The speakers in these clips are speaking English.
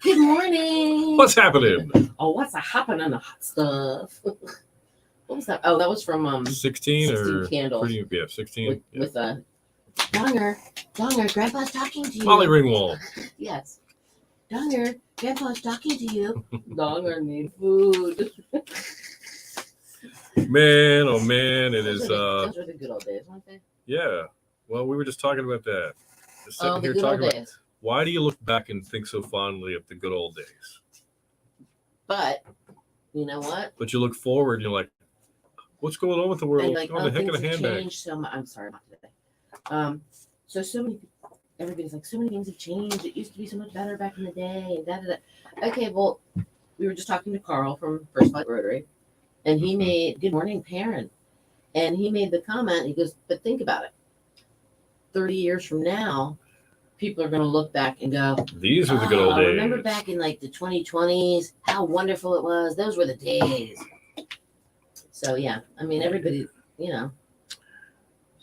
Good morning. What's happening? Oh, what's a happening, hot stuff? What was that? Oh, that was from 16 or 16 Candles. 16. With Donger, Grandpa's talking to you. Molly Ringwald. Yes. Donger, Grandpa's talking to you. Donger need food. Man, oh man, it is. Those were the good old days, weren't they? Yeah. Well, we were just talking about that. Just sitting Oh, the here good old talking about days. why do you look back and think so fondly of the good old days? But you know what? But you look forward and you're like, what's going on with the world? And What's going on the heck of a things have handbag? changed so much. I'm sorry about today. So many. Everybody's like, so many things have changed. It used to be so much better back in the day. Da, da, da. Okay, well, we were just talking to Carl from First Flight Rotary, and he made Good Morning Parent, and he made the comment. He goes, but think about it. 30 years from now, people are going to look back and go, These were the good old I days. remember back in like the 2020s, how wonderful it was. Those were the days. So yeah, I mean, everybody, Yeah.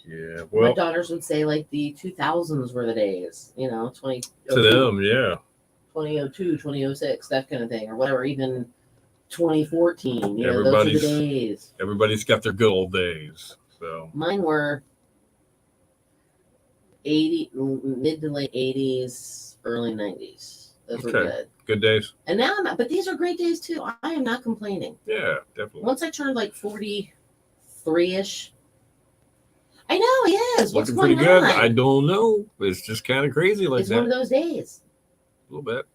my Well, daughters would say like the 2000s were the days, 2002, to them, yeah. 2002, 2006, that kind of thing, or whatever, even 2014, those are the Everybody's- days. Everybody's got their good old days. So Mine were mid to late 80s, early 90s. Those were Okay. good. good days. And now I'm not, but these are great days too. I am not complaining. Yeah, definitely. Once I turned like 43-ish, I know, yes. What's Looking going pretty good. on? I don't know. It's just kind of crazy like It's that. one of those days. A little bit.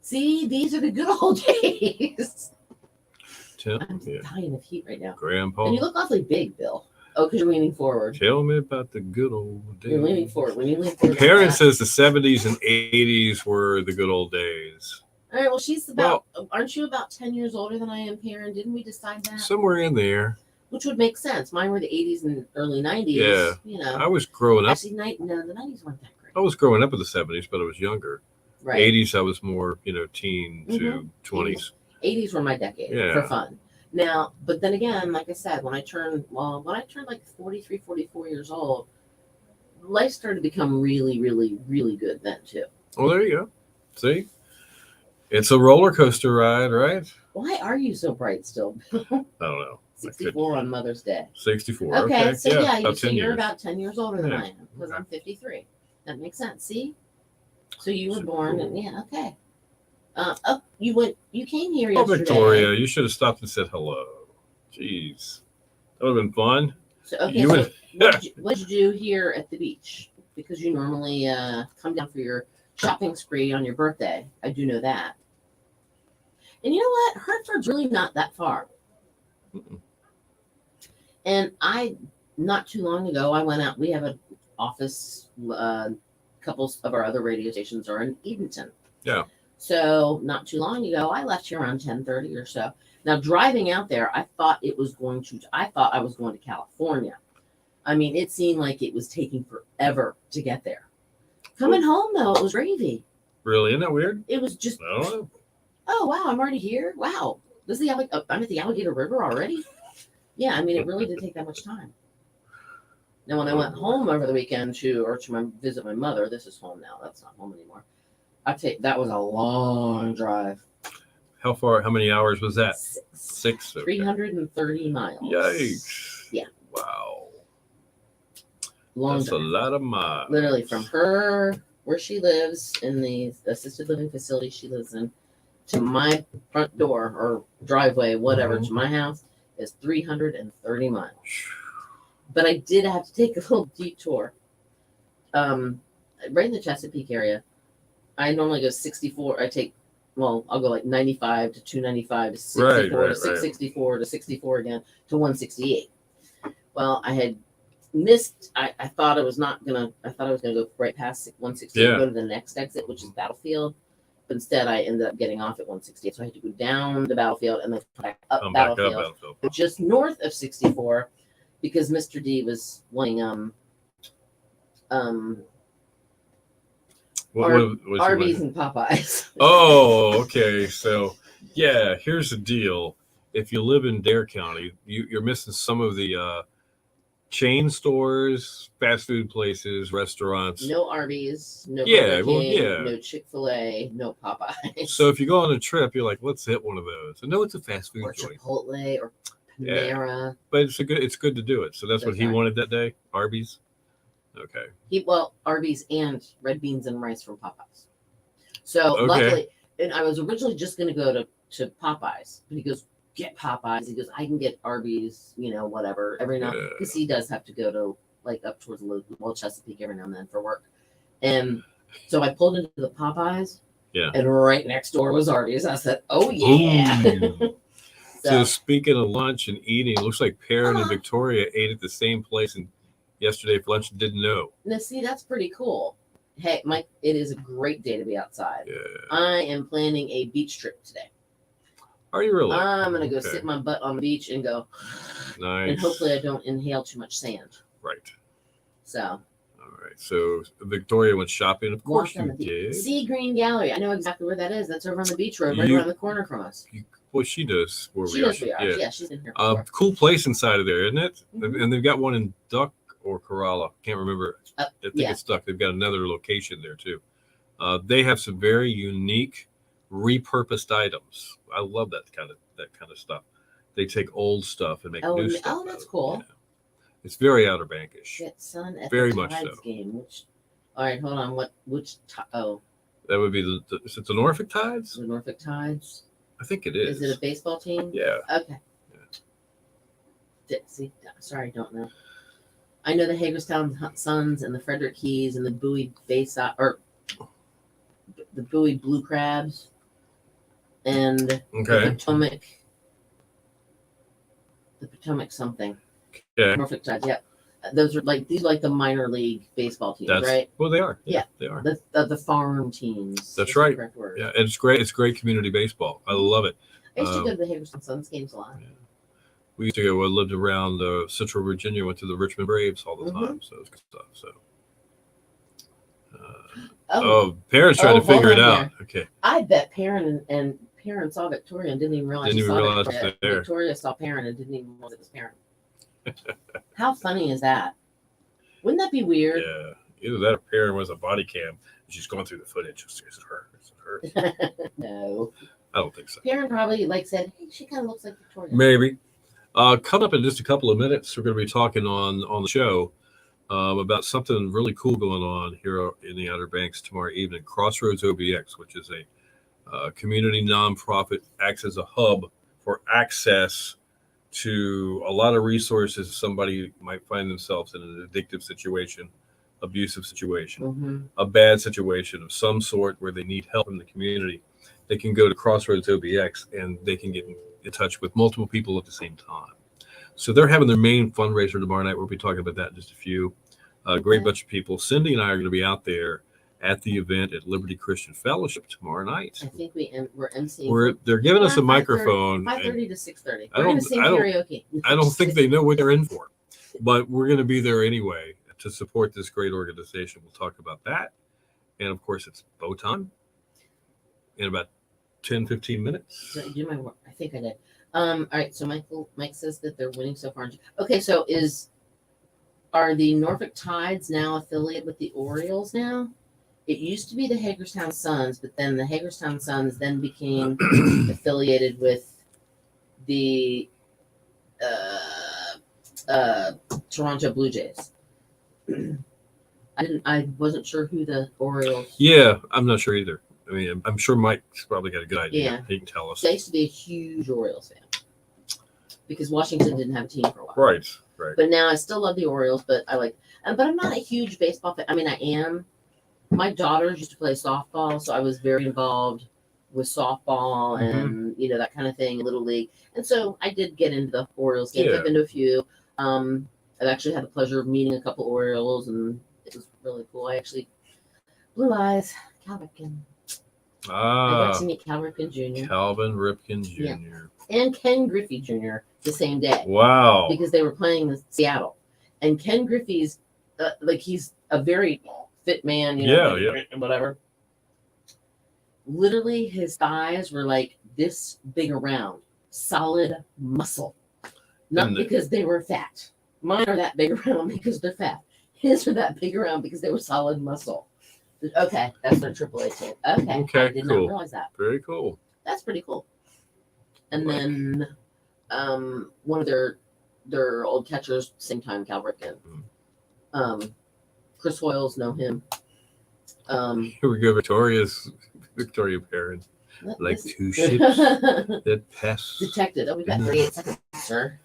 See, these are the good old days. Tim, I'm yeah. dying of heat right now. Grandpa, And you look awfully big, Bill. Oh, because you're leaning forward. tell me about the good old days. You're leaning forward. When you lean forward, Karen like that- says the 70s and 80s were the good old days. All right. Well, she's about. Aren't you about 10 years older than I am, Karen? Didn't we decide that? Somewhere in there. Which would make sense. Mine were the 80s and early 90s. Yeah. I was growing up. Actually, no, the 90s weren't that great. I was growing up in the 70s, but I was younger. Right. 80s, I was more, teen to 20s. 80s were my decade Yeah. for fun. Now, but then again, like I said, when I turned like 43, 44 years old, life started to become really, really, really good then too. Oh, there you go. See? It's a roller coaster ride, right? Why are you so bright still? I don't know. 64 on Mother's Day. 64. Okay, so yeah, about 10 you're years. about 10 years older than Yeah. I am because Okay. I'm 53. That makes sense. See? So you were Super born, cool. and yeah, okay. You came here Oh, yesterday. Victoria, you should have stopped and said hello. Jeez. That would have been fun. So, okay, You so would- what did you do here at the beach? Because you normally come down for your shopping spree on your birthday. I do know that. And you know what? Hartford's really not that far. Mm-mm. And not too long ago, I went out. We have an office. Couple of our other radio stations are in Edenton. Yeah. So not too long ago, I left here around 10:30 or so. Now driving out there, I thought I was going to California. I mean, it seemed like it was taking forever to get there. Coming home though, it was gravy. Really? Isn't that weird? It was just, I don't know. oh wow, I'm already here. Wow, I'm at the Alligator River already. Yeah, I mean, it really didn't take that much time. Now, when I went home over the weekend to visit my mother, this is home now. That's not home anymore. That was a long drive. How many hours was that? 6? Okay. 330 miles. Yikes. Yeah. Wow. Long That's drive. a lot of miles. Literally from her, where she lives in the assisted living facility she lives in, to my front door or driveway, whatever, Mhm. to my house is 330 miles. But I did have to take a little detour. Right in the Chesapeake area, I normally go 64. I'll go like 95 to 295 to 64 to 664 to 64 again to 168. Well, I had missed. I thought I was gonna go right past 168 and go to the next exit, which is Battlefield. But instead, I ended up getting off at 168, so I had to go down the Battlefield and then come back up Come back up Battlefield, Battlefield. just north of 64, because Mr. D was wanting What was he Arby's like? and Popeyes. Oh, okay. So, yeah, here's the deal. If you live in Dare County, you're missing some of the chain stores, fast food places, restaurants. No Arby's, no Yeah, Burger well, King, yeah. no Chick-fil-A, no Popeyes. So if you go on a trip, you're like, let's hit one of those. I know it's a fast food or joint, Chipotle or Yeah. Panera. but it's good to do it. So that's what he That's right. wanted that day. Arby's. Okay. Arby's and red beans and rice from Popeyes. So Okay. luckily, and I was originally just going to go to Popeyes, but he goes, get Popeyes. He goes, I can get Arby's, whatever, every now, Yeah. because he does have to go to like up towards Chesapeake every now and then for work. And so I pulled into the Popeyes. Yeah. And right next door was Arby's. I said, oh yeah. Ooh. So speaking of lunch and eating, it looks like Perrin and Victoria ate at the same place and yesterday for lunch and didn't know. Now, see, that's pretty cool. Hey, Mike, it is a great day to be outside. Yeah. I am planning a beach trip today. Are you really? I'm going to go Okay. sit my butt on the beach and go, Nice. and hopefully I don't inhale too much sand. Right. So, All right. So Victoria went shopping. Of course walk on you the beach. did. Sea Green Gallery. I know exactly where that is. That's over on the beach road, right You- around the corner from us. Well, she does where She we are. knows we are. Yeah. Yeah, she's been here before. Cool place inside of there, isn't it? Mhm. And they've got one in Duck or Corolla. Can't remember. I think yeah. it's Duck. They've got another location there too. They have some very unique, repurposed items. I love that kind of stuff. They take old stuff and make new stuff. Oh, that's cool. Yeah. It's very Outer Bankish. Get sun at Very the much Tides so. game. All right, hold on. Oh, That would be is it the Norfolk Tides? the Norfolk Tides. I think it is. Is it a baseball team? Yeah. Okay. See, sorry, don't know. I know the Hagerstown Suns and the Frederick Keys and the Bowie or the Bowie Blue Crabs and the Okay. Potomac something. Yeah. Norfolk Tides. Yeah, these are like the minor league baseball teams, right? Well, they are. Yeah. They are. The farm teams. That's is the right. correct word. Yeah, and it's great. It's great community baseball. I love it. I used to go to the Hagerstown Suns games a lot. We used to go. I lived around Central Virginia. Went to the Richmond Braves all the Mhm. time. So it's good stuff. So. Oh, Parents trying to hold figure it on out. Okay. I bet Perrin and Perrin saw Victoria and didn't even realize. Didn't she even saw realize Victoria. it was there. Victoria saw Perrin and didn't even realize it was Perrin. How funny is that? Wouldn't that be weird? Yeah. Either that or Perrin was a body cam. And she's going through the footage. Is it her? Is it her? No. I don't think so. Perrin probably said, "Hey, she kind of looks like Victoria." Maybe. Coming up in just a couple of minutes, we're going to be talking on the show about something really cool going on here in the Outer Banks tomorrow evening. Crossroads OBX, which is a community nonprofit, acts as a hub for access to a lot of resources. Somebody might find themselves in an addictive situation, abusive situation, Mm-hmm. a bad situation of some sort where they need help from the community. They can go to Crossroads OBX and they can get in touch with multiple people at the same time. So they're having their main fundraiser tomorrow night. We'll be talking about that in just a few. Great bunch of people. Cindy and I are going to be out there at the event at Liberty Christian Fellowship tomorrow night. I think we're emceeing. They're giving us a 5:30 microphone. 5:30 to 6:30. I We're don't- gonna sing I don't- karaoke. I don't think they know what they're in for, but we're going to be there anyway to support this great organization. We'll talk about that. And of course, it's bow time in about 10, 15 minutes. Did I do my work? I think I did. All right. So Mike says that they're winning so far. Okay. So are the Norfolk Tides now affiliated with the Orioles now? It used to be the Hagerstown Suns, but then the Hagerstown Suns then became affiliated with the Toronto Blue Jays. I wasn't sure who the Orioles. Yeah, I'm not sure either. I mean, I'm sure Mike's probably got a good idea. Yeah. He can tell us. I used to be a huge Orioles fan because Washington didn't have a team for a while. Right. But now I still love the Orioles, but but I'm not a huge baseball fan. I mean, I am. My daughters used to play softball, so I was very involved with softball and that kind of thing, Little League. And so I did get into the Orioles games. Yeah. I've been to a few. I've actually had the pleasure of meeting a couple Orioles, and it was really cool. I actually Blue Eyes, Cal Ripken. I got to meet Cal Ripken Jr. Calvin Ripken Jr. Yeah. and Ken Griffey Jr. the same day. Wow. Because they were playing in Seattle, and Ken Griffey's he's a very fit man, whatever. Literally, his thighs were like this big around, solid muscle, not because they were fat. Mine are that big around because they're fat. His are that big around because they were solid muscle. Okay, that's their AAA tape. Okay, Okay, I did not cool. realize that. Very cool. That's pretty cool. And Right. then one of their old catchers, same time Cal Ripken. Chris Hoyles, know him. Here we go, Victoria Perrin. Like this- two ships that pass. Detected. Oh, we've got 38 seconds, sir.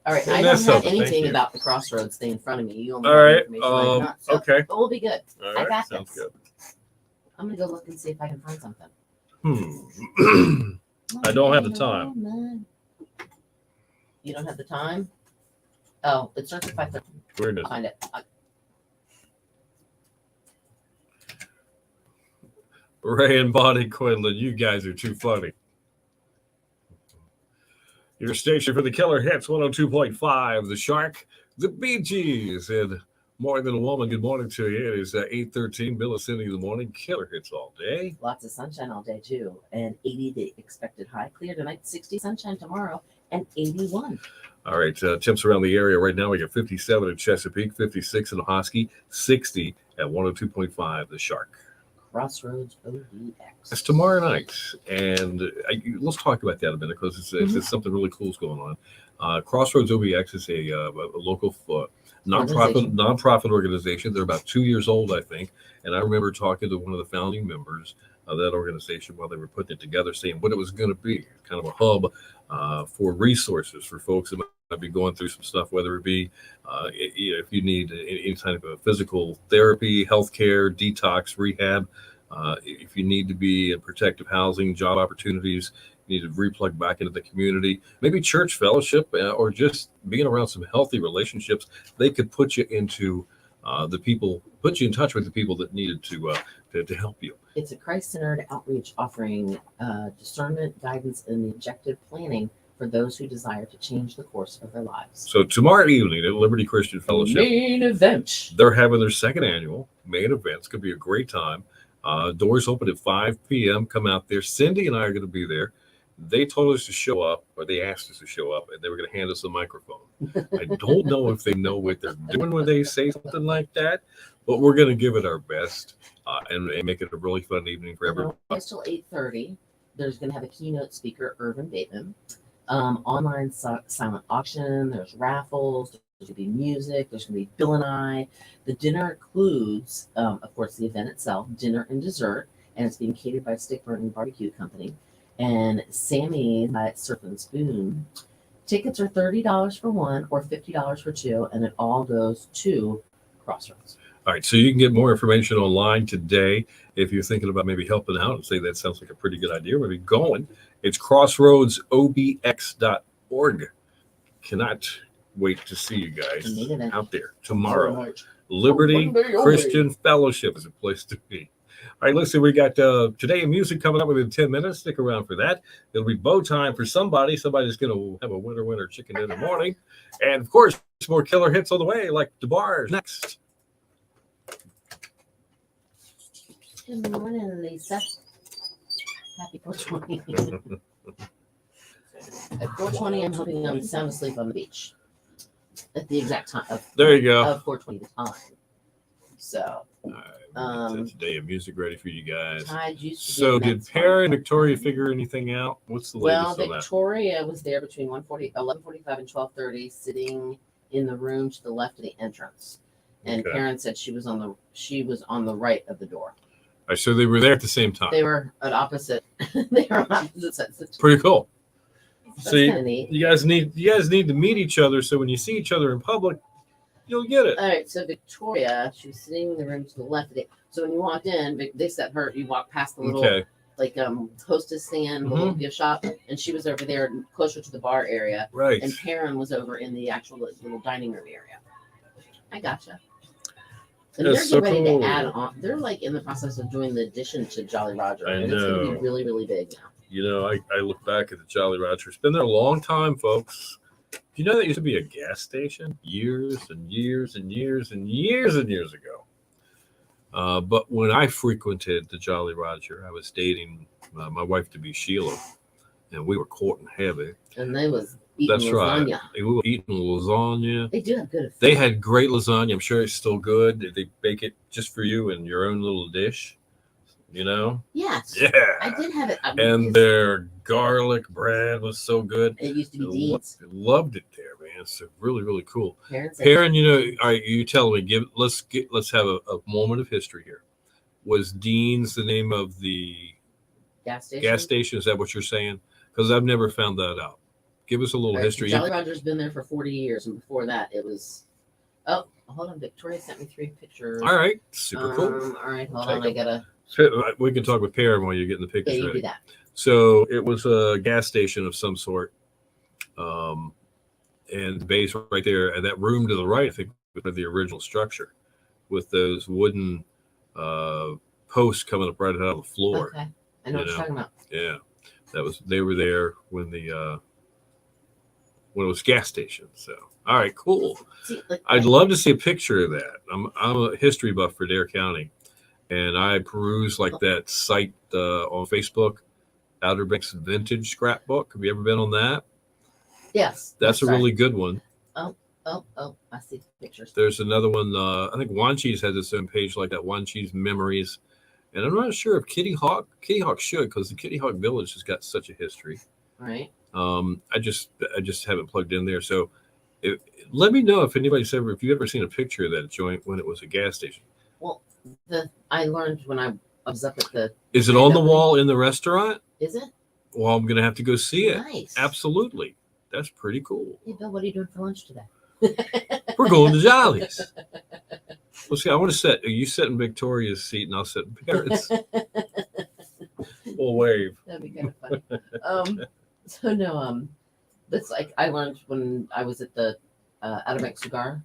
All right, Well, I that's don't have something. Thank anything you. about the crossroads thing in front of me. You only All have right. information I do not, so- Okay. But we'll be good. All I right. got Sounds this. good. I'm gonna go look and see if I can find something. I don't have the time. You don't have the time? Oh, it starts at 5:30. Where is I'll it? find it. Ray and Bonnie Quinlan, you guys are too funny. Your station for the killer hits 102.5, The Shark, the Bee Gees, and More Than a Woman. Good morning to you. It is 8:13, Bill and Cindy in the morning. Killer hits all day. Lots of sunshine all day too, and 80 the expected high. Clear tonight, 60 sunshine tomorrow, and 81. All right, temps around the area right now. We got 57 in Chesapeake, 56 in Hosky, 60 at 102.5, The Shark. Crossroads OBX. It's tomorrow night, and let's talk about that a minute because it's something really cool is going on. Crossroads OBX is a local nonprofit organization. They're about 2 years old, I think, and I remember talking to one of the founding members of that organization while they were putting it together, saying what it was going to be, kind of a hub for resources for folks that might be going through some stuff, whether it be if you need any kind of a physical therapy, healthcare, detox, rehab. If you need to be in protective housing, job opportunities, you need to replug back into the community, maybe church fellowship, or just being around some healthy relationships, they could put you into put you in touch with the people that needed to help you. It's a Christ-centered outreach offering discernment, guidance, and objective planning for those who desire to change the course of their lives. So tomorrow evening at Liberty Christian Fellowship, Main event. they're having their second annual main event. It's going to be a great time. Doors open at 5 p.m. Come out there. Cindy and I are going to be there. They told us to show up, or they asked us to show up, and they were going to hand us a microphone. I don't know if they know what they're doing when they say something like that, but we're going to give it our best and make it a really fun evening for everyone. It's till 8:30. There's going to have a keynote speaker, Irvin Bateman. Online silent auction. There's raffles. There's going to be music. There's going to be Bill and I. The dinner includes, of course, the event itself, dinner and dessert, and it's being catered by Stick Burton Barbecue Company and Sammy at Surf and Spoon. Tickets are $30 for one or $50 for two, and it all goes to Crossroads. All right, so you can get more information online today if you're thinking about maybe helping out and say that sounds like a pretty good idea. Maybe going. It's crossroadsobx.org. Cannot wait to see you guys out there tomorrow. Liberty Christian Fellowship is a place to be. All right, listen, we got today music coming up within 10 minutes. Stick around for that. It'll be bow time for somebody. Somebody's going to have a winter chicken dinner morning. And, of course, more killer hits on the way, like DeBar's next. Good morning, Lisa. Happy 420. At 420, I'm hoping I'm sound asleep on the beach at the exact time of, There you go. of 420 the time. So, All right, that's a day of music ready for you guys. Tide used to be So a did Mets Perry and fan. Victoria figure anything out? What's the Well, latest on that? Victoria was there between 11:45 and 12:30, sitting in the room to the left of the entrance. And Okay. Karen said she was on the right of the door. All right, so they were there at the same time. They were at opposite. They were on opposite sides. Pretty cool. That's See, kind of neat. you guys need to meet each other, so when you see each other in public, you'll get it. All right, so Victoria, she was sitting in the room to the left of it. So when you walked in, they set her. You walked past the little Okay, hostess stand, the little gift shop, and she was over there closer to the bar area, right. and Perrin was over in the actual little dining room area. I gotcha. And That's they're so getting ready cool. to add on. They're like in the process of doing the addition to Jolly Roger, I and it's going to know. be really, really big now. You know, I look back at the Jolly Roger. It's been there a long time, folks. Do you know that used to be a gas station years and years and years and years and years ago? But when I frequented the Jolly Roger, I was dating my wife to be Sheila, and we were courting heavy. And they was eating That's right. lasagna. We were eating lasagna. They do have good. They had great lasagna. I'm sure it's still good. They bake it just for you in your own little dish. You know? Yes. Yeah. I did have it. And their garlic bread was so good. It used to be Dean's. Loved it there, man. It's really, really cool. Parents. Perrin, you know, all right, you tell me. Let's have a moment of history here. Was Dean's the name of the Gas station. gas station? Is that what you're saying? Because I've never found that out. Give us a little history. Jolly Roger's been there for 40 years, and before that, it was. Oh, hold on. Victoria sent me 3 pictures. All right, super cool. All right, hold on. I gotta. We can talk with Perrin while you're getting the pictures Yeah, you ready. do that. So it was a gas station of some sort, and the base right there, and that room to the right, I think, was the original structure, with those wooden posts coming up right out of the floor. Okay, I know what you're talking about. Yeah, they were there when it was gas station. So all right, cool. See, I'd love to see a picture of that. I'm a history buff for Dare County, and I peruse like that site on Facebook, Outer Banks Vintage Scrapbook. Have you ever been on that? Yes, That's a really good one. Oh, I see the pictures. There's another one. I think Wanchese has its own page like that. Wanchese Memories, and I'm not sure if Kitty Hawk should, because the Kitty Hawk Village has got such a history. Right. I just haven't plugged in there. So let me know if you've ever seen a picture of that joint when it was a gas station. Well, I learned when I was up at the. Is it on the wall in the restaurant? Is it? Well, I'm gonna have to go see it. Nice. Absolutely. That's pretty cool. Hey Bill, what are you doing for lunch today? We're going to Jolly's. Let's see. I want to sit. You sit in Victoria's seat, and I'll sit in Parrot's. We'll wave. That'd be kind of funny. So no, that's like I learned when I was at the Outer Banks Cigar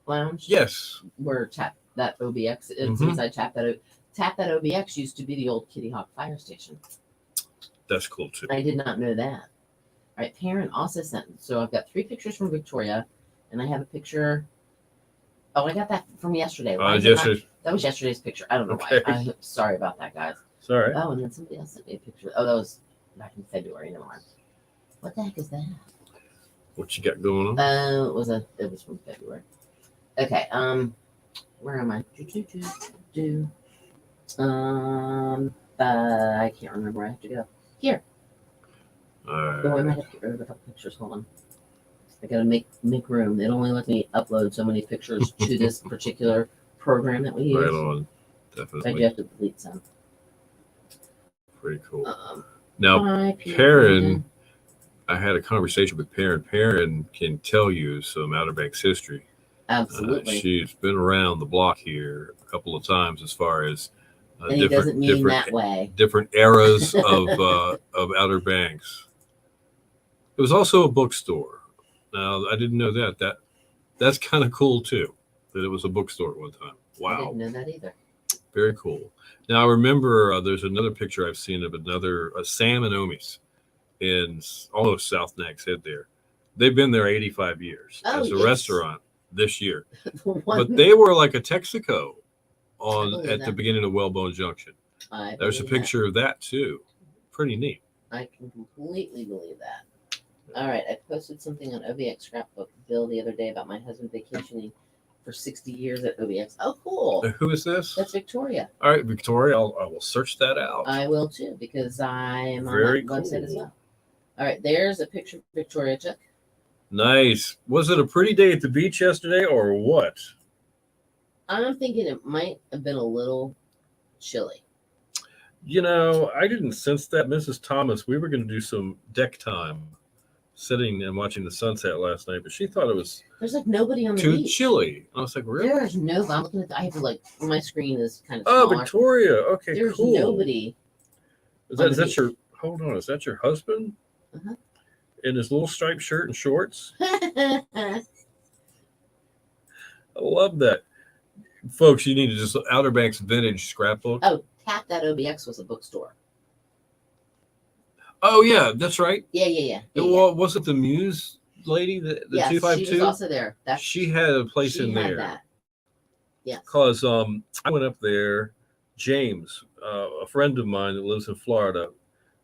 Lounge. Yes. Where Tap That OBX is Mhm. inside Tap That OBX used to be the old Kitty Hawk fire station. That's cool too. I did not know that. All right, Perrin also sent. So I've got 3 pictures from Victoria, and I have a picture. Oh, I got that from yesterday. Why is it not- that was yesterday's picture. I don't know Okay. why. I'm sorry about that, guys. It's all right. Oh, and then somebody else sent me a picture. Oh, that was back in February. Never mind. What the heck is that? What you got going on? It was from February. Okay. Where am I? I can't remember where I have to go. Here. All Oh, I might right. have to get rid of a couple pictures. Hold on. I gotta make room. It only lets me upload so many pictures to this particular program that we use. Right on. I do Definitely. have to delete some. Pretty cool. Um, Now, hi, Perrin, I had a conversation with Perrin. Perrin can tell you some Outer Banks history. Absolutely. She's been around the block here a couple of times as far as And he doesn't mean that way. different eras of Outer Banks. It was also a bookstore. Now, I didn't know that. That's kind of cool too, that it was a bookstore at one time. I Wow. didn't know that either. Very cool. Now, I remember there's another picture I've seen of Sam and Omi's in almost South Nags Head there. They've been there 85 years Oh, as a yes. restaurant this year. One- But they were like a Texaco believe at the that. beginning of Wellbone Junction. I There's a believe that. picture of that too. Pretty neat. I can completely believe that. All right, I posted something on OBX Scrapbook Bill the other day about my husband vacationing for 60 years at OBX. Oh, cool. Who is this? That's Victoria. All right, Victoria. I will search that out. I will too because I am on Very that website as cool. well. All right, there's a picture of Victoria took. Nice. Was it a pretty day at the beach yesterday or what? I'm thinking it might have been a little chilly. You know, I didn't sense that. Mrs. Thomas, we were going to do some deck time sitting and watching the sunset last night, but she thought it was There's like nobody on the too beach. chilly. I was like, really? There's no. I'm looking at. I have to like. My screen is kind of Oh, smaller. Victoria. Okay, There's cool. nobody. Is on that the your, hold on, is that your husband? Uh-huh. In his little striped shirt and shorts? I love that. Folks, you need to just, Outer Banks Vintage Scrapbook. Oh, Tap That OBX was a bookstore. Oh, yeah, that's right. Yeah. Well, was it the Muse lady, the Yes, 252? she was also there. That's She had a place she in had there. that. Yes. Because I went up there. James, a friend of mine that lives in Florida,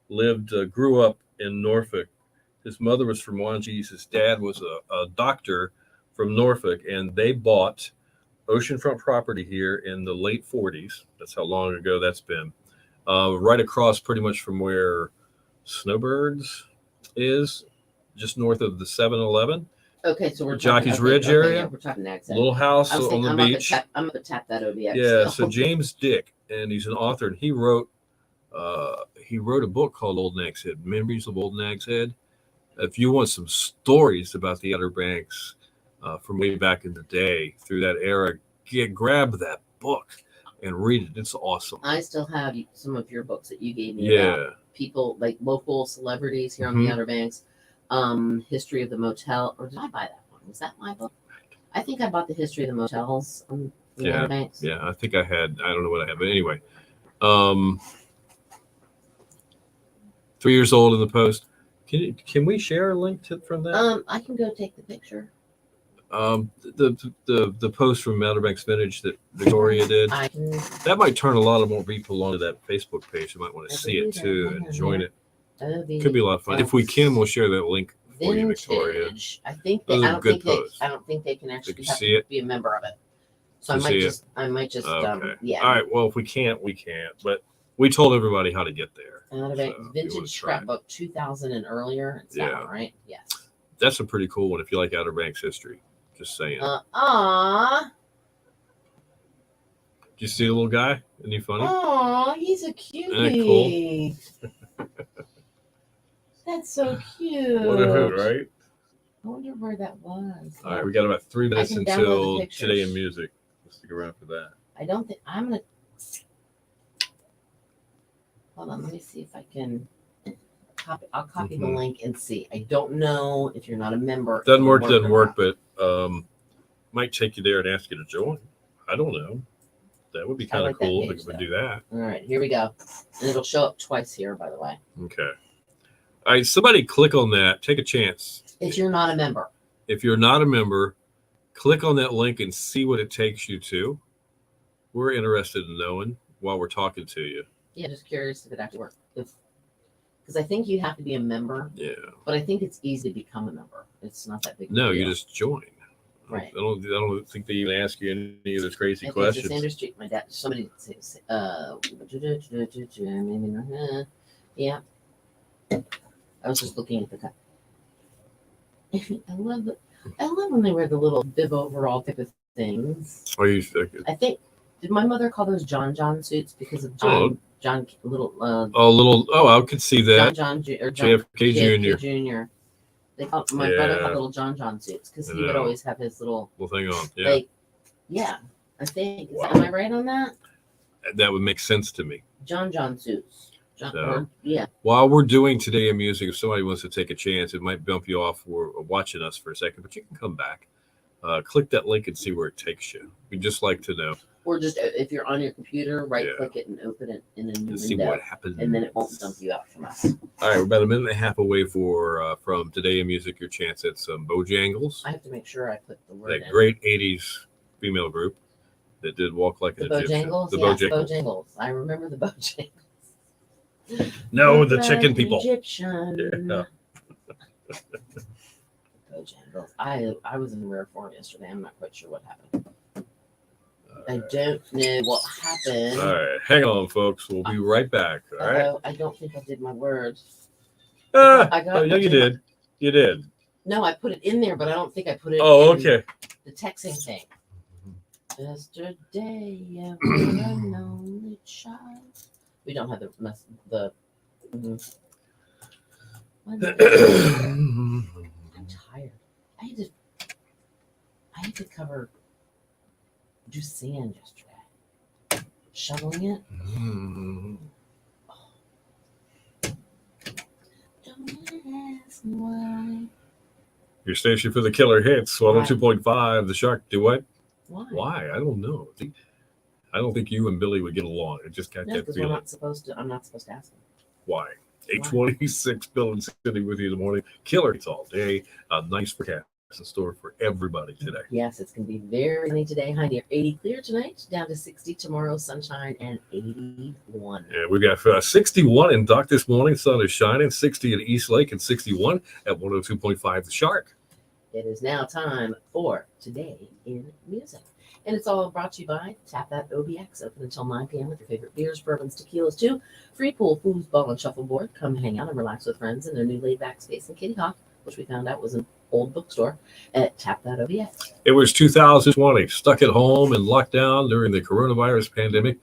grew up in Norfolk. His mother was from Wanges. His dad was a doctor from Norfolk, and they bought oceanfront property here in the late 40s. That's how long ago that's been. Right across pretty much from where Snowbirds is, just north of the 7-Eleven. Okay, so we're Jockey's talking, Ridge area. Yeah, we're talking next. Little house I was on thinking, the beach. I'm gonna tap that OBX. Yeah, still. so James Dick, and he's an author, and he wrote a book called Old Nag's Head, Memories of Old Nag's Head. If you want some stories about the Outer Banks from way back in the day, through that era, grab that book and read it. It's awesome. I still have some of your books that you gave me Yeah. about people, like local celebrities here on the Outer Banks. History of the Motel, or did I buy that one? Was that my book? I think I bought the History of the Motels on the Outer Banks. Yeah, I think I don't know what I had, but anyway. 3 years old in the post. Can we share a link from that? I can go take the picture. The post from Outer Banks Vintage that Victoria did. That might turn a lot of more people onto that Facebook page. You might want to see it too and join it. Could be a lot of fun. If we can, we'll share that link for you, Victoria. I think I don't think they can actually be a member of it. So I might just okay. All right. Well, if we can't, we can't. But we told everybody how to get there. Vintage scrapbook 2000 and earlier. It's that one, right? Yes. That's a pretty cool one if you like Outer Banks history. Just saying. Did you see the little guy? Isn't he funny? Oh, he's a cutie. Isn't that cool? That's so cute. What a hoot, right? I wonder where that was. All right, we got about 3 minutes until Today in Music. Let's stick around for that. I don't think I'm gonna. Hold on, let me see if I can. I'll copy the link and see. I don't know if you're not a member. Doesn't work, but might take you there and ask you to join. I don't know. That would be kind of cool if we could do that. All right, here we go. And it'll show up twice here, by the way. Okay. All right, somebody click on that. Take a chance. If you're not a member. If you're not a member, click on that link and see what it takes you to. We're interested in knowing while we're talking to you. Yeah, just curious if it actually works. Because I think you have to be a member. Yeah. But I think it's easy to become a member. It's not that big. No, you just join. Right. I don't think they even ask you any of those crazy questions. Sanders Street. My dad. Somebody says, yeah. I was just looking at the cut. I love when they wear the little bib overall type of things. Are you? I think. Did my mother call those John suits because of John little? I could see that. John JFK Jr. They called my brother called little John suits because he would always have his little thing on. Yeah. I think. Am I right on that? That would make sense to me. John suits. Yeah. While we're doing Today in Music, if somebody wants to take a chance, it might bump you off for watching us for a second, but you can come back. Click that link and see where it takes you. We'd just like to know. Or just if you're on your computer, right-click it and open it in a new window. See what happens. And then it won't dump you out from us. All right, we're about a minute and a half away from Today in Music, your chance at some Bojangles. I have to make sure I put the word that great 80s female group that did Walk Like an Egyptian. Bojangles. I remember the Bojangles. No, the chicken people. Egyptian. Yeah. Bojangles. I was in the rare form yesterday. I'm not quite sure what happened. I don't know what happened. All right, hang on, folks. We'll be right back. All right. I don't think I did my words. You did. You did. No, I put it in there, but I don't think I put it. Okay. The texting thing. Yesterday, a lonely child. We don't have the. I'm tired. I had to do sand yesterday. Shoveling it. Don't ask why. Your station for the killer hits, 102.5. The Shark. Do what? Why? I don't know. I don't think you and Billy would get along. I just got that feeling. I'm not supposed to ask him. Why? 826 Bill and Cindy with you in the morning. Killer hits all day. Nice forecast. in store for everybody today. Yes, it's going to be very sunny today. High near 80, clear tonight, down to 60 tomorrow, sunshine, and 81. And we've got 61 in Duck this morning. Sun is shining. 60 at East Lake and 61 at 102.5 The Shark. It is now time for Today in Music. And it's all brought to you by Tap That OBX, open until 9 p.m. with your favorite beers, bourbons, tequilas, too. Free pool, foosball, and shuffleboard. Come hang out and relax with friends in their new laid-back space in Kitty Hawk, which we found out was an old bookstore at Tap That OBX. It was 2020, stuck at home in lockdown during the coronavirus pandemic.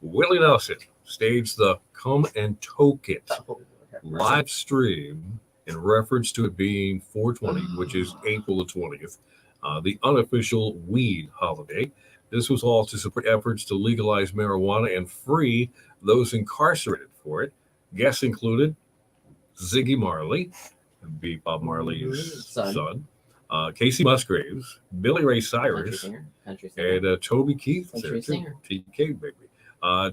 Willie Nelson staged the Come and Toke It live stream in reference to it being 420, which is April the 20th, the unofficial weed holiday. This was all to support efforts to legalize marijuana and free those incarcerated for it. Guests included Ziggy Marley, be Bob Marley's son, Casey Musgraves, Billy Ray Cyrus, country singer. and Toby Keith, Country singer. TK baby.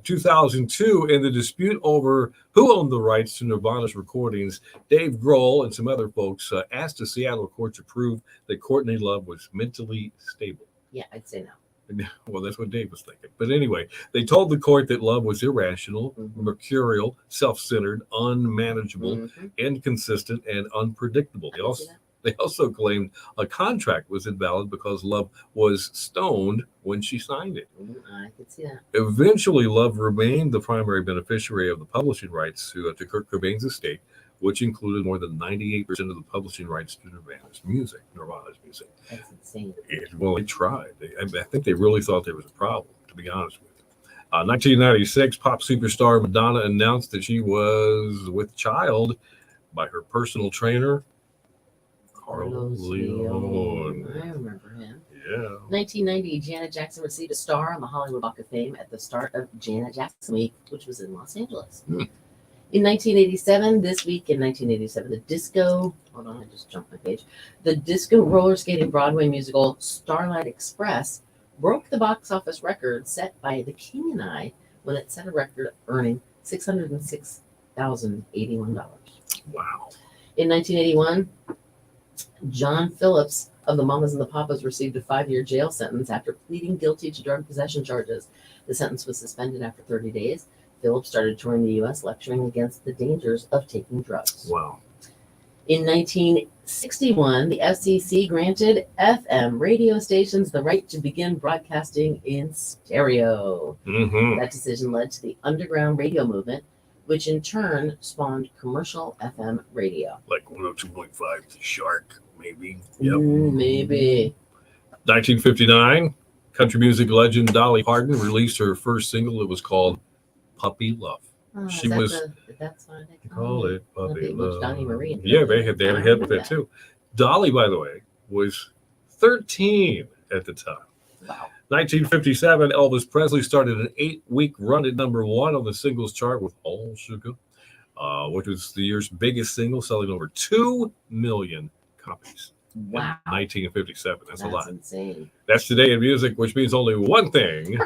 2002, in the dispute over who owned the rights to Nirvana's recordings, Dave Grohl and some other folks asked the Seattle court to prove that Courtney Love was mentally stable. Yeah, I'd say no. Well, that's what Dave was thinking. But anyway, they told the court that Love was irrational, mercurial, self-centered, unmanageable, inconsistent, and unpredictable. They also claimed a contract was invalid because Love was stoned when she signed it. I could see that. Eventually, Love remained the primary beneficiary of the publishing rights to Kurt Cobain's estate, which included more than 98% of the publishing rights to Nirvana's music. That's insane. Well, they tried. I think they really thought there was a problem, to be honest with you. 1996, pop superstar Madonna announced that she was with child by her personal trainer, Carlos Leon. I remember him. Yeah. 1990, Janet Jackson received a star on the Hollywood Walk of Fame at the start of Janet Jackson Week, which was in Los Angeles. In 1987, this week in 1987, the disco roller skating Broadway musical Starlight Express broke the box office record set by The King and I when it set a record earning $606,081. Wow. In 1981, John Phillips of the Mamas and the Papas received a 5-year jail sentence after pleading guilty to drug possession charges. The sentence was suspended after 30 days. Phillips started touring the U.S. lecturing against the dangers of taking drugs. Wow. In 1961, the FCC granted FM radio stations the right to begin broadcasting in stereo. That decision led to the underground radio movement, which in turn spawned commercial FM radio. Like 102.5 The Shark, maybe. Maybe. 1959, country music legend Dolly Parton released her first single. It was called Puppy Love. She was. That's why they call it Puppy Love. Donnie Marie. Yeah, they had a hit with it too. Dolly, by the way, was 13 at the time. Wow. 1957, Elvis Presley started an 8-week run at #1 on the singles chart with All Sugar, which was the year's biggest single, selling over 2 million copies. Wow. 1957. That's a lot. Insane. That's Today in Music, which means only one thing.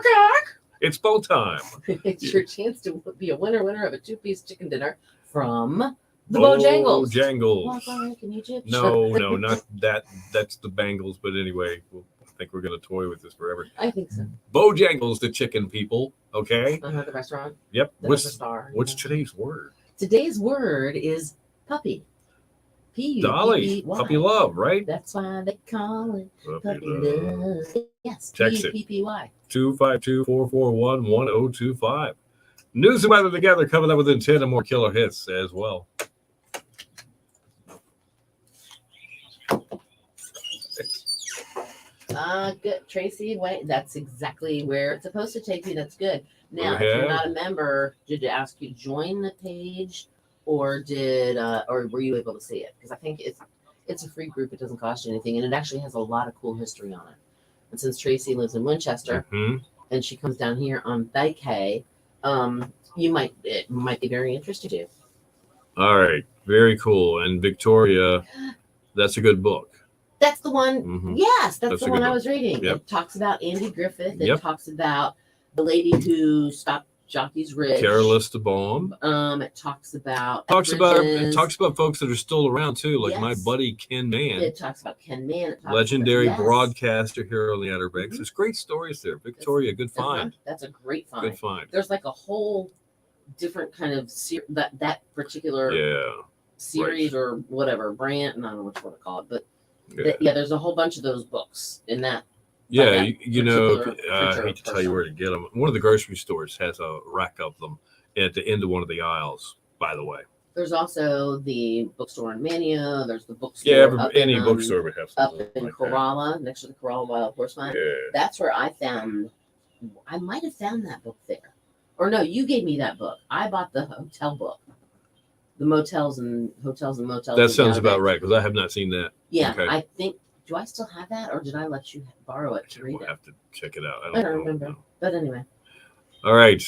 It's bow time. It's your chance to be a winner of a 2-piece chicken dinner from the Bojangles. Bojangles. Can you chip? No, not that. That's the Bangles. But anyway, I think we're going to toy with this forever. I think so. Bojangles, the chicken people. Okay. The restaurant. Yep. What's today's word? Today's word is puppy. Dolly, Puppy Love, right? That's why they call it Puppy Love. Yes, Text it. PPY. 252-441-1025. News and weather together coming up within 10 and more killer hits as well. Good. Tracy, wait, that's exactly where it's supposed to take you. That's good. Now, if you're not a member, did it ask you to join the page, or were you able to see it? Because I think it's a free group. It doesn't cost you anything, and it actually has a lot of cool history on it. And since Tracy lives in Winchester, and she comes down here on Vacay, it might be very interesting to you. All right, very cool. And Victoria, that's a good book. That's the one. Yes, that's the one I was reading. Yep. It talks about Andy Griffith. It talks about the lady who stopped Jockey's Ridge. Carolus de Boom. It talks about It talks about folks that are still around too, like my Yes. buddy Ken Mann. It talks about Ken Mann. It talks Legendary about, yes. broadcaster here on the Outer Banks. There's great stories there. Victoria, good Uh-huh. find. That's a great find. Good find. There's like a whole different kind of that particular Yeah. series or whatever brand, and I don't know what you want to call it, but Yeah. there's a whole bunch of those books in that. Yeah, that you know, particular I creature hate to tell person. you where to get them. One of the grocery stores has a rack of them at the end of one of the aisles, by the way. There's also the bookstore in Mania. There's the bookstore Yeah, up any in, bookstore would have up something in like that. Corolla, next to the Corolla Wild Horse Farm. Yeah. That's where I might have found that book there. Or no, you gave me that book. I bought the hotel book. The motels and motels. That sounds about right, because I have not seen that. Yeah, Okay. I think. Do I still have that, or did I let you borrow it to read We'll it? have to check it out. I don't remember. But anyway, All right.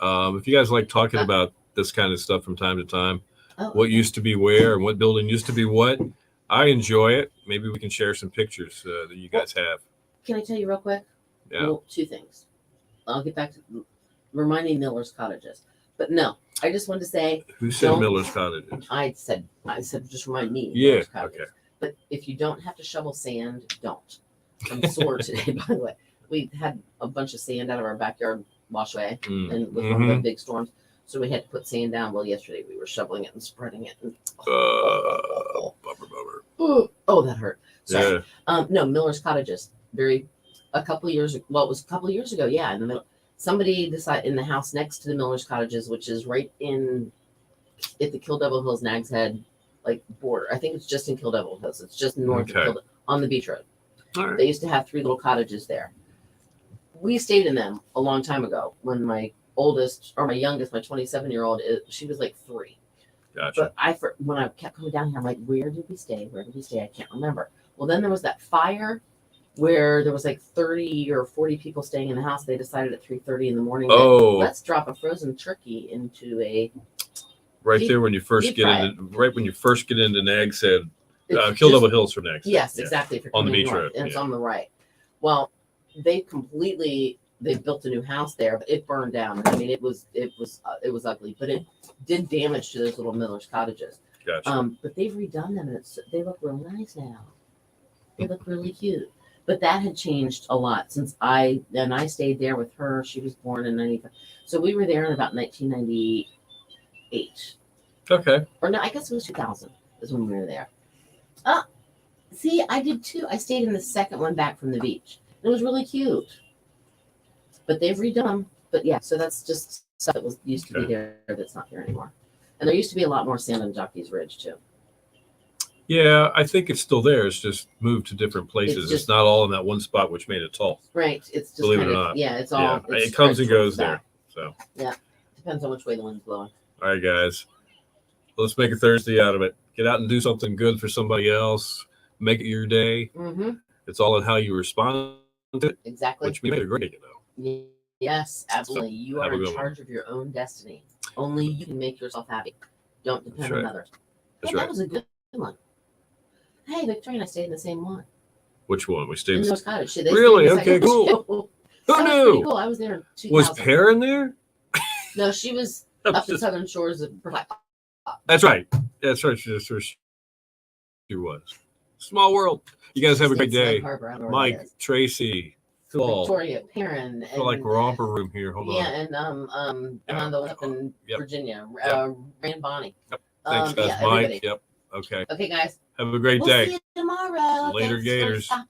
If you guys like talking about this kind of stuff from time to time, what used to be where and what building used to be what, I enjoy it. Maybe we can share some pictures that you guys have. Can I tell you real quick? Yeah. Well, two things. I'll get back to reminding Miller's Cottages. But no, I just wanted to say, Who said don't- Miller's Cottages? I said just remind me. Yeah. Miller's Cottages. Okay. But if you don't have to shovel sand, don't. I'm sore today, by the way. We had a bunch of sand out of our backyard washway and with one of the big storms. So we had to put sand down. Well, yesterday we were shoveling it and spreading it. And, Bummer. oh, that hurt. Sorry. Yeah. No, Miller's Cottages. A couple of years. Well, it was a couple of years ago. Yeah, in the middle. Somebody decided in the house next to the Miller's Cottages, which is right at the Kill Devil Hills Nags Head, like border. I think it's just in Kill Devil Hills. It's just north of on the beach road. All right. They used to have 3 little cottages there. We stayed in them a long time ago when my youngest, my 27-year-old, she was like 3. Gotcha. But when I kept coming down here, I'm like, where did we stay? I can't remember. Well, then there was that fire where there was like 30 or 40 people staying in the house. They decided at 3:30 in the morning, let's drop a frozen turkey into a right there when you first get into Nags Head, Kill just- Devil Hills for Nags. Yes, Yeah. exactly. If you're On the coming beach north, road, and it's yeah. on the right. Well, they built a new house there, but it burned down. I mean, it was ugly, but it did damage to those little Miller's Cottages. Gotcha. But they've redone them, and they look real nice now. They look really cute. But that had changed a lot since I stayed there with her. She was born in 95, so we were there in about 1998. Okay. Or no, I guess it was 2000 is when we were there. See, I did too. I stayed in the second one back from the beach. It was really cute. But they've redone them. But yeah, so that's just stuff that used to be there that's not there anymore. And there used to be a lot more sand on Jockey's Ridge too. Yeah, I think it's still there. It's just moved to different places. It's not all in that one spot, which made it tall. Right. It's just Believe it or not. Yeah, it's all. Yeah. It's It comes and spread goes towards there. that. So. Yeah. Depends on which way the wind's blowing. All right, guys. Let's make a Thursday out of it. Get out and do something good for somebody else. Make it your day. Mm-hmm. It's all in how you respond to it. Exactly. Which made it a great day, though. Yes, absolutely. You have are a in good charge of your own destiny. Only you can make yourself happy. Don't depend That's on right. others. That's That right. was a good one. Hey, Victoria and I stayed in the same one. Which one? We In stayed. Miller's Cottage. They Really? stayed in the Okay, second cool. one. Who That was knew? pretty cool. I was there in 2000. Was Pear in there? No, she was up the southern shores of. That's right. That's right. That's where she was. Small world. You guys have a great day. Mike, Tracy, Paul. Victoria, Perrin. I feel like romper room here. Hold Yeah, on. and the one up in Yep. Virginia, Yep. Rand Bonnie. Yep. Thanks, guys. Yeah, Mike. everybody. Yep. Okay. Okay, guys. Have a great We'll day. see you tomorrow. Later, Thanks for Gators. stopping